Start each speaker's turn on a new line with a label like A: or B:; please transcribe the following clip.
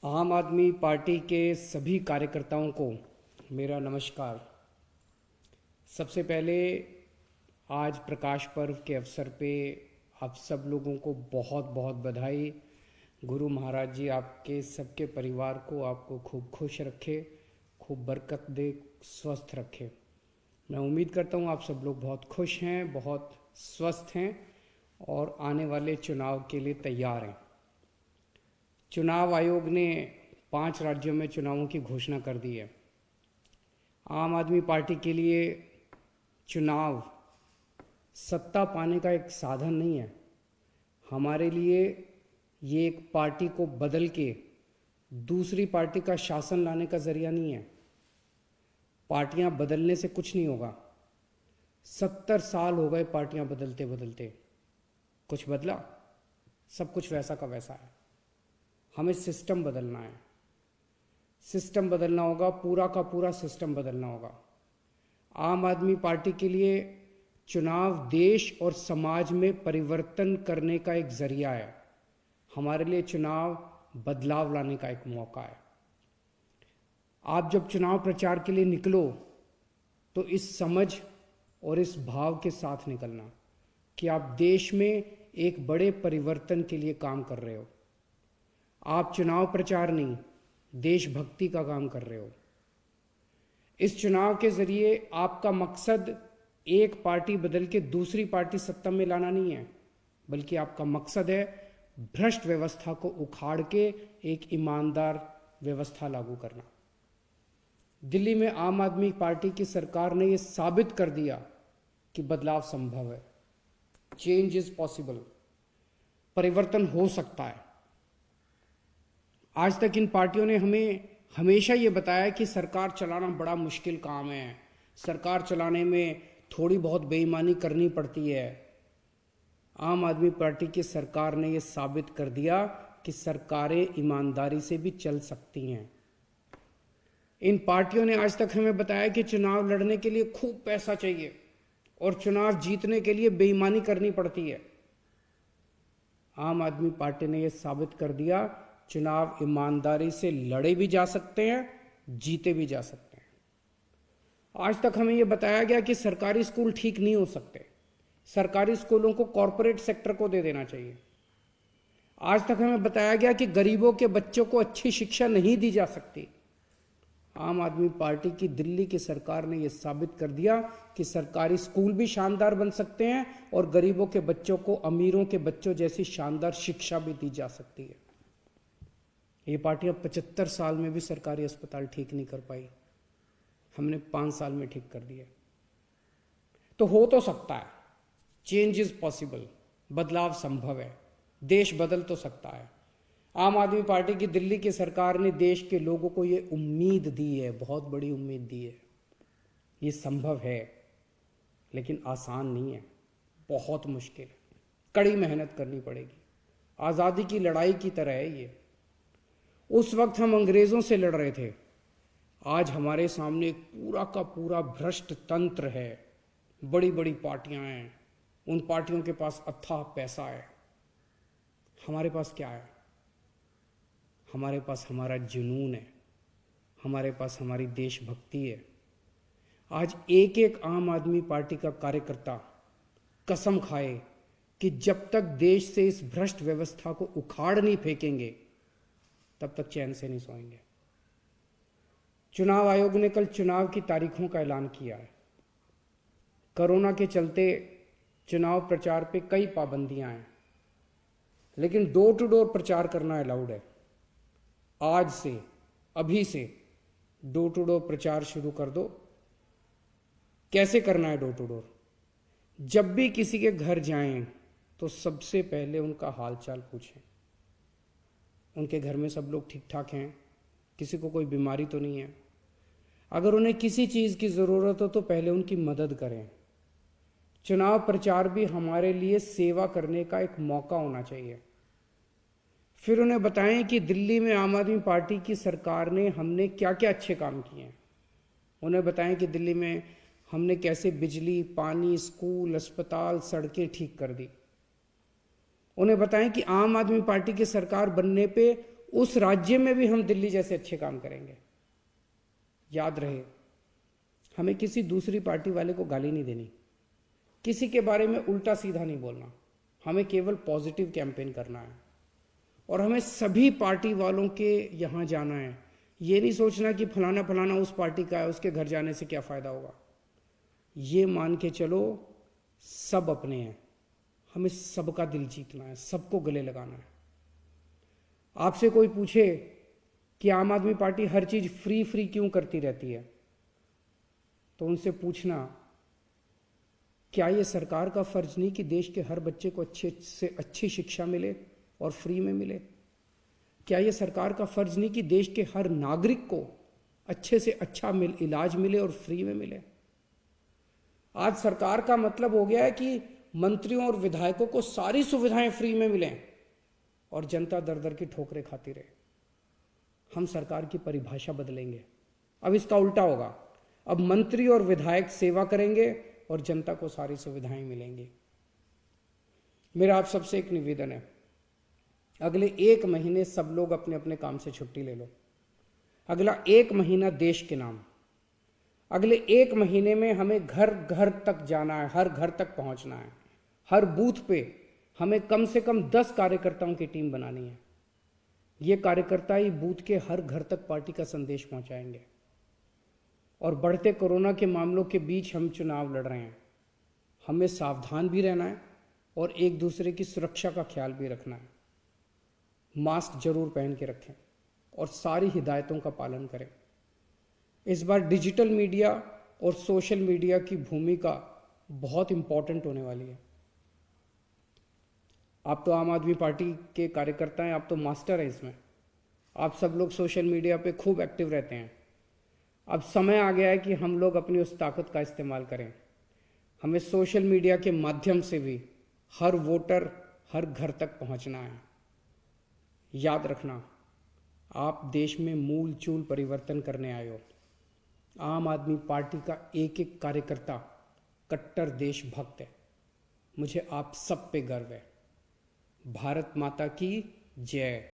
A: आम आदमी पार्टी के सभी कार्यकर्ताओं को मेरा नमस्कार। सबसे पहले आज प्रकाश पर्व के अवसर पे आप सब लोगों को बहुत बहुत बधाई। गुरु महाराज जी आपके सबके परिवार को आपको खूब खुश रखे, खूब बरकत दे, स्वस्थ रखे। मैं उम्मीद करता हूँ आप सब लोग बहुत खुश हैं, बहुत स्वस्थ हैं और आने वाले चुनाव के लिए तैयार हैं। चुनाव आयोग ने 5 राज्यों में चुनावों की घोषणा कर दी है। आम आदमी पार्टी के लिए चुनाव सत्ता पाने का एक साधन नहीं है। हमारे लिए ये एक पार्टी को बदल के दूसरी पार्टी का शासन लाने का जरिया नहीं है। पार्टियां बदलने से कुछ नहीं होगा। 70 साल हो गए पार्टियां बदलते बदलते, कुछ बदला? सब कुछ वैसा का वैसा है। हमें सिस्टम बदलना है, सिस्टम बदलना होगा, पूरा का पूरा सिस्टम बदलना होगा। आम आदमी पार्टी के लिए चुनाव देश और समाज में परिवर्तन करने का एक जरिया है। हमारे लिए चुनाव बदलाव लाने का एक मौका है। आप जब चुनाव प्रचार के लिए निकलो तो इस समझ और इस भाव के साथ निकलना कि आप देश में एक बड़े परिवर्तन के लिए काम कर रहे हो। आप चुनाव प्रचार नहीं, देशभक्ति का काम कर रहे हो। इस चुनाव के जरिए आपका मकसद एक पार्टी बदल के दूसरी पार्टी सत्ता में लाना नहीं है, बल्कि आपका मकसद है भ्रष्ट व्यवस्था को उखाड़ के एक ईमानदार व्यवस्था लागू करना। दिल्ली में आम आदमी पार्टी की सरकार ने यह साबित कर दिया कि बदलाव संभव है। Change is possible. परिवर्तन हो सकता है। आज तक इन पार्टियों ने हमें हमेशा ये बताया कि सरकार चलाना बड़ा मुश्किल काम है, सरकार चलाने में थोड़ी बहुत बेईमानी करनी पड़ती है। आम आदमी पार्टी की सरकार ने यह साबित कर दिया कि सरकारें ईमानदारी से भी चल सकती हैं। इन पार्टियों ने आज तक हमें बताया कि चुनाव लड़ने के लिए खूब पैसा चाहिए और चुनाव जीतने के लिए बेईमानी करनी पड़ती है। आम आदमी पार्टी ने यह साबित कर दिया चुनाव ईमानदारी से लड़े भी जा सकते हैं, जीते भी जा सकते हैं। आज तक हमें यह बताया गया कि सरकारी स्कूल ठीक नहीं हो सकते, सरकारी स्कूलों को कॉरपोरेट सेक्टर को दे देना चाहिए। आज तक हमें बताया गया कि गरीबों के बच्चों को अच्छी शिक्षा नहीं दी जा सकती। आम आदमी पार्टी की दिल्ली की सरकार ने यह साबित कर दिया कि सरकारी स्कूल भी शानदार बन सकते हैं और गरीबों के बच्चों को अमीरों के बच्चों जैसी शानदार शिक्षा भी दी जा सकती है। ये पार्टियां 75 साल में भी सरकारी अस्पताल ठीक नहीं कर पाई, हमने 5 साल में ठीक कर दिया। तो हो तो सकता है, चेंज इज पॉसिबल। बदलाव संभव है, देश बदल तो सकता है। आम आदमी पार्टी की दिल्ली की सरकार ने देश के लोगों को ये उम्मीद दी है, बहुत बड़ी उम्मीद दी है। ये संभव है, लेकिन आसान नहीं है, बहुत मुश्किल है, कड़ी मेहनत करनी पड़ेगी। आज़ादी की लड़ाई की तरह है ये। उस वक्त हम अंग्रेजों से लड़ रहे थे, आज हमारे सामने एक पूरा का पूरा भ्रष्ट तंत्र है। बड़ी बड़ी पार्टियां हैं, उन पार्टियों के पास अथाह पैसा है। हमारे पास क्या है? हमारे पास हमारा जुनून है, हमारे पास हमारी देशभक्ति है। आज एक एक आम आदमी पार्टी का कार्यकर्ता कसम खाए कि जब तक देश से इस भ्रष्ट व्यवस्था को उखाड़ नहीं फेंकेंगे तब तक चैन से नहीं सोएंगे। चुनाव आयोग ने कल चुनाव की तारीखों का ऐलान किया है। कोरोना के चलते चुनाव प्रचार पे कई पाबंदियां हैं, लेकिन डोर टू डोर प्रचार करना अलाउड है। आज से, अभी से डोर टू डोर प्रचार शुरू कर दो। कैसे करना है डोर टू डोर? जब भी किसी के घर जाएं तो सबसे पहले उनका हालचाल पूछें। उनके घर में सब लोग ठीक ठाक हैं, किसी को कोई बीमारी तो नहीं है। अगर उन्हें किसी चीज़ की ज़रूरत हो तो पहले उनकी मदद करें। चुनाव प्रचार भी हमारे लिए सेवा करने का एक मौका होना चाहिए। फिर उन्हें बताएं कि दिल्ली में आम आदमी पार्टी की सरकार ने हमने क्या क्या अच्छे काम किए हैं। उन्हें बताएं कि दिल्ली में हमने कैसे बिजली, पानी, स्कूल, अस्पताल, सड़कें ठीक कर दी। उन्हें बताएं कि आम आदमी पार्टी की सरकार बनने पे उस राज्य में भी हम दिल्ली जैसे अच्छे काम करेंगे। याद रहे, हमें किसी दूसरी पार्टी वाले को गाली नहीं देनी, किसी के बारे में उल्टा सीधा नहीं बोलना, हमें केवल पॉजिटिव कैंपेन करना है। और हमें सभी पार्टी वालों के यहाँ जाना है, ये नहीं सोचना कि फलाना फलाना उस पार्टी का है, उसके घर जाने से क्या फ़ायदा होगा। ये मान के चलो सब अपने हैं, हमें सबका दिल जीतना है, सबको गले लगाना है। आपसे कोई पूछे कि आम आदमी पार्टी हर चीज़ फ्री फ्री क्यों करती रहती है, तो उनसे पूछना, क्या ये सरकार का फर्ज नहीं कि देश के हर बच्चे को अच्छे से अच्छी शिक्षा मिले और फ्री में मिले? क्या ये सरकार का फर्ज नहीं कि देश के हर नागरिक को अच्छे से अच्छा इलाज मिले और फ्री में मिले? आज सरकार का मतलब हो गया है कि मंत्रियों और विधायकों को सारी सुविधाएं फ्री में मिलें और जनता दर दर की ठोकरें खाती रहे। हम सरकार की परिभाषा बदलेंगे, अब इसका उल्टा होगा। अब मंत्री और विधायक सेवा करेंगे और जनता को सारी सुविधाएं मिलेंगी। मेरा आप सबसे एक निवेदन है, अगले 1 महीने सब लोग अपने अपने काम से छुट्टी ले लो। अगला 1 महीना देश के नाम, अगले 1 महीने में हमें घर घर तक जाना है, हर घर तक पहुंचना है। हर बूथ पे हमें कम से कम 10 कार्यकर्ताओं की टीम बनानी है। ये कार्यकर्ता ही बूथ के हर घर तक पार्टी का संदेश पहुंचाएंगे। और बढ़ते कोरोना के मामलों के बीच हम चुनाव लड़ रहे हैं, हमें सावधान भी रहना है और एक दूसरे की सुरक्षा का ख्याल भी रखना है। मास्क जरूर पहन के रखें और सारी हिदायतों का पालन करें। इस बार डिजिटल मीडिया और सोशल मीडिया की भूमिका बहुत इंपॉर्टेंट होने वाली है। आप तो आम आदमी पार्टी के कार्यकर्ता हैं, आप तो मास्टर हैं इसमें। आप सब लोग सोशल मीडिया पे खूब एक्टिव रहते हैं। अब समय आ गया है कि हम लोग अपनी उस ताकत का इस्तेमाल करें। हमें सोशल मीडिया के माध्यम से भी हर वोटर, हर घर तक पहुंचना है। याद रखना, आप देश में मूल चूल परिवर्तन करने आए हो। आम आदमी पार्टी का एक एक कार्यकर्ता कट्टर देशभक्त है। मुझे आप सब पे गर्व है। भारत माता की जय।